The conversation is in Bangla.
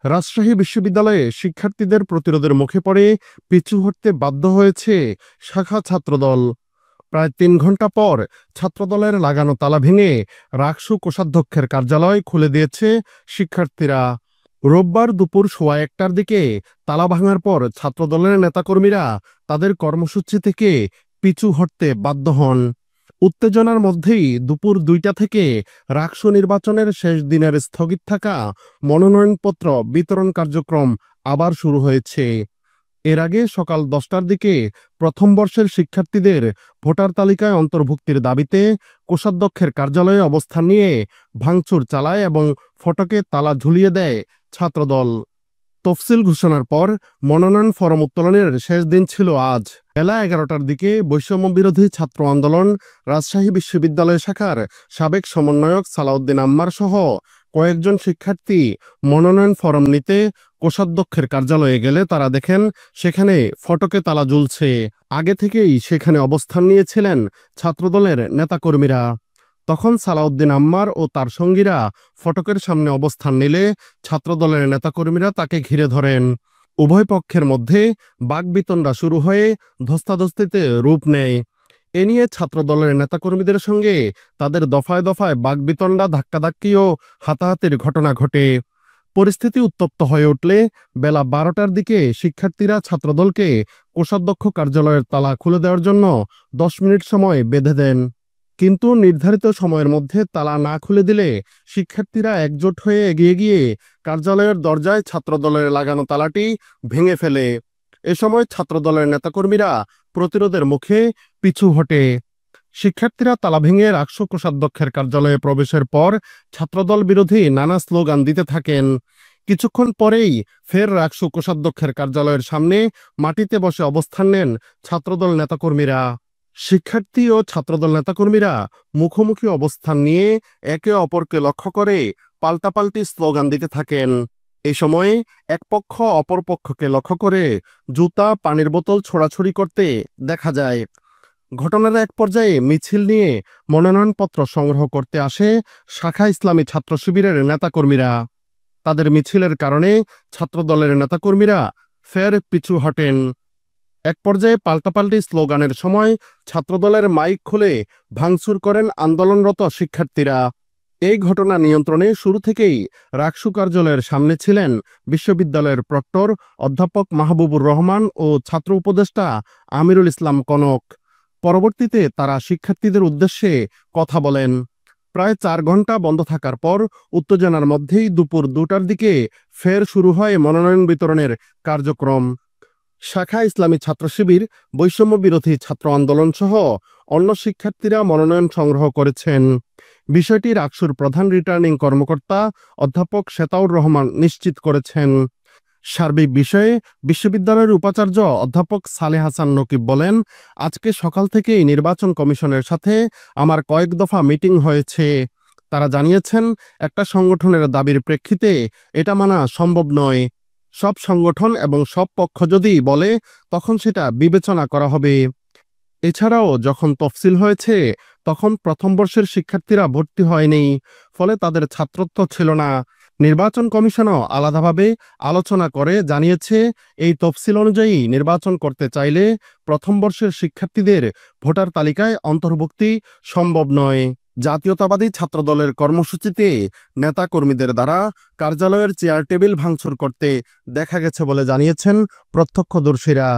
রাজশাহী বিশ্ববিদ্যালয়ে শিক্ষার্থীদের প্রতিরোধের মুখে পড়ে পিছু হটতে বাধ্য হয়েছে শাখা ছাত্রদল। প্রায় ৩ ঘণ্টা পর ছাত্রদলের লাগানো তালা ভেঙে রাকসু কোষাধ্যক্ষের কার্যালয় খুলে দিয়েছে শিক্ষার্থীরা। রোববার দুপুর ১:১টার দিকে তালা ভাঙার পর ছাত্রদলের নেতাকর্মীরা তাদের কর্মসূচি থেকে পিছু হটতে বাধ্য হন। উত্তেজনার মধ্যেই দুপুর ২টা থেকে রাকসু নির্বাচনের শেষ দিনের স্থগিত থাকা মনোনয়নপত্র বিতরণ কার্যক্রম আবার শুরু হয়েছে। এর আগে সকাল ১০টার দিকে প্রথম বর্ষের শিক্ষার্থীদের ভোটার তালিকায় অন্তর্ভুক্তির দাবিতে কোষাধ্যক্ষের কার্যালয়ে অবস্থান নিয়ে ভাঙচুর চালায় এবং ফটকে তালা ঝুলিয়ে দেয় ছাত্রদল। তফসিল ঘোষণার পর মনোনয়ন ফরম উত্তোলনের শেষ দিন ছিল আজ। বেলা ১১টার দিকে বৈষম্য বিরোধী ছাত্র আন্দোলন রাজশাহী বিশ্ববিদ্যালয় শাখার সাবেক সমন্বয়ক সালাউদ্দিন আম্মার সহ কয়েকজন শিক্ষার্থী মনোনয়ন ফরম নিতে কোষাধ্যক্ষের কার্যালয়ে গেলে তারা দেখেন সেখানে ফটকে তালা ঝুলছে। আগে থেকেই সেখানে অবস্থান নিয়েছিলেন ছাত্রদলের নেতাকর্মীরা। তখন সালাউদ্দিন আম্মার ও তার সঙ্গীরা ফটকের সামনে অবস্থান নিলে ছাত্রদলের নেতাকর্মীরা তাকে ঘিরে ধরেন। উভয় পক্ষের মধ্যে বাকবিতণ্ডা শুরু হয়ে ধস্তাধস্তিতে রূপ নেয়। এ নিয়ে ছাত্রদলের নেতাকর্মীদের সঙ্গে তাদের দফায় দফায় বাকবিতণ্ডা, ধাক্কাধাক্কি ও হাতাহাতির ঘটনা ঘটে। পরিস্থিতি উত্তপ্ত হয়ে উঠলে বেলা ১২টার দিকে শিক্ষার্থীরা ছাত্রদলকে কোষাধ্যক্ষ কার্যালয়ের তালা খুলে দেওয়ার জন্য ১০ মিনিট সময় বেঁধে দেন। কিন্তু নির্ধারিত সময়ের মধ্যে তালা না খুলে দিলে শিক্ষার্থীরা একজোট হয়ে এগিয়ে গিয়ে কার্যালয়ের দরজায় ছাত্রদলের লাগানো তালাটি ভেঙে ফেলে। এ সময় ছাত্রদলের নেতাকর্মীরা প্রতিরোধের মুখে পিছু হটে। শিক্ষার্থীরা তালা ভেঙে রাকসু কোষাধ্যক্ষের কার্যালয়ে প্রবেশের পর ছাত্রদল বিরোধী নানা স্লোগান দিতে থাকেন। কিছুক্ষণ পরেই ফের রাকসু কোষাধ্যক্ষের কার্যালয়ের সামনে মাটিতে বসে অবস্থান নেন ছাত্রদল নেতাকর্মীরা। শিক্ষার্থী ও ছাত্রদল নেতাকর্মীরা মুখোমুখি অবস্থান নিয়ে একে অপরকে লক্ষ্য করে পাল্টাপাল্টি স্লোগান দিতে থাকেন। এ সময়ে এক পক্ষ অপর পক্ষকে লক্ষ্য করে জুতা, পানির বোতল ছোড়াছুড়ি করতে দেখা যায়। ঘটনার এক পর্যায়ে মিছিল নিয়ে মনোনয়নপত্র সংগ্রহ করতে আসে শাখা ইসলামী ছাত্র শিবিরের নেতাকর্মীরা। তাদের মিছিলের কারণে ছাত্রদলের নেতাকর্মীরা ফের পিছু হটেন। এক পর্যায়ে পাল্টাপাল্টি স্লোগানের সময় ছাত্রদলের মাইক খুলে ভাঙচুর করেন আন্দোলনরত শিক্ষার্থীরা। এই ঘটনা নিয়ন্ত্রণে শুরু থেকেই রাকসু কার্যালয়ের সামনে ছিলেন বিশ্ববিদ্যালয়ের প্রক্টর অধ্যাপক মাহবুবুর রহমান ও ছাত্র উপদেষ্টা আমিরুল ইসলাম কনক। পরবর্তীতে তারা শিক্ষার্থীদের উদ্দেশ্যে কথা বলেন। প্রায় ৪ ঘণ্টা বন্ধ থাকার পর উত্তেজনার মধ্যেই দুপুর ২টার দিকে ফের শুরু হয় মনোনয়ন বিতরণের কার্যক্রম। শাখা ইসলামী ছাত্র শিবির, বৈষম্য বিরোধী ছাত্র আন্দোলন সহ অন্য শিক্ষার্থীরা মনোনয়ন সংগ্রহ করেছেন। বিষয়টি রাকসুর প্রধান রিটার্নিং কর্মকর্তা অধ্যাপক শেতাউর রহমান নিশ্চিত করেছেন। সার্বিক বিষয়ে বিশ্ববিদ্যালয়ের উপাচার্য অধ্যাপক সালেহ হাসান নকিব বলেন, আজকে সকাল থেকেই নির্বাচন কমিশনের সাথে আমার কয়েক দফা মিটিং হয়েছে। তারা জানিয়েছেন একটা সংগঠনের দাবির প্রেক্ষিতে এটা মানা সম্ভব নয়। সব সংগঠন এবং সব পক্ষ যদি বলে তখন সেটা বিবেচনা করা হবে। এছাড়াও যখন তফসিল হয়েছে তখন প্রথম বর্ষের শিক্ষার্থীরা ভর্তি হয়নি, ফলে তাদের ছাত্রত্ব ছিল না। নির্বাচন কমিশনও আলাদাভাবে আলোচনা করে জানিয়েছে এই তফসিল অনুযায়ী নির্বাচন করতে চাইলে প্রথম বর্ষের শিক্ষার্থীদের ভোটার তালিকায় অন্তর্ভুক্তি সম্ভব নয়। জাতীয়তাবাদী ছাত্রদলের কর্মসূচিতে নেতাকর্মীদের দ্বারা কার্যালয়ের চেয়ার টেবিল ভাঙচুর করতে দেখা গেছে বলে জানিয়েছেন প্রত্যক্ষদর্শীরা।